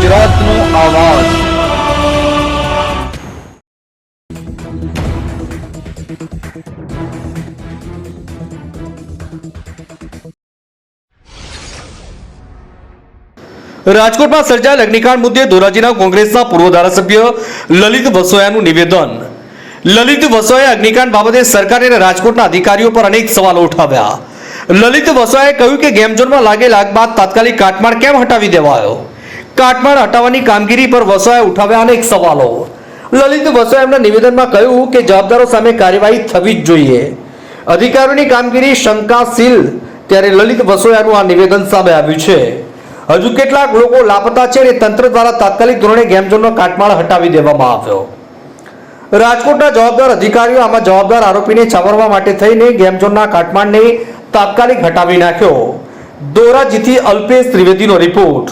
ગુજરાતનો આવાજ। રાજકોટમાં સર્જાયેલ અગ્નિકાંડ મુદ્દે ધોરાજીના કોંગ્રેસના પૂર્વ ધારાસભ્ય લલિત વસોયાનું નિવેદન। લલિત વસોયાએ અગ્નિકાંડ બાબતે સરકાર અને રાજકોટના અધિકારીઓ પર અનેક સવાલો ઉઠાવ્યા। લલિત વસોયાએ કહ્યું કે ગેમ ઝોનમાં લાગેલ આગ બાદ તાત્કાલિક કાટમાળ કેમ હટાવી દેવાયો? કાટમાળ હટાવવાની કામગીરી પર વસોયાએ ઉઠાવ્યા અનેક સવાલો। લલિત વસોયાએ એમના નિવેદનમાં કહ્યું કે જવાબદારો સામે કાર્યવાહી થવી જ જોઈએ। અધિકારીઓની કામગીરી શંકાશીલ, ત્યારે લલિત વસોયાનું આ નિવેદન સામે આવ્યું છે। હજુ કેટલાક લોકો લાપતા છે અને તંત્ર દ્વારા તાત્કાલિક ધોરણે ગેમ ઝોનનો કાટમાળ હટાવી દેવામાં આવ્યો। રાજકોટના જવાબદાર અધિકારીઓ આમાં જવાબદાર આરોપીને છાવરવા માટે થઈને ગેમ ઝોનના કાટમાળને તાત્કાલિક હટાવી નાખ્યો। ધોરાજીથી અલ્પેશ ત્રિવેદીનો રિપોર્ટ।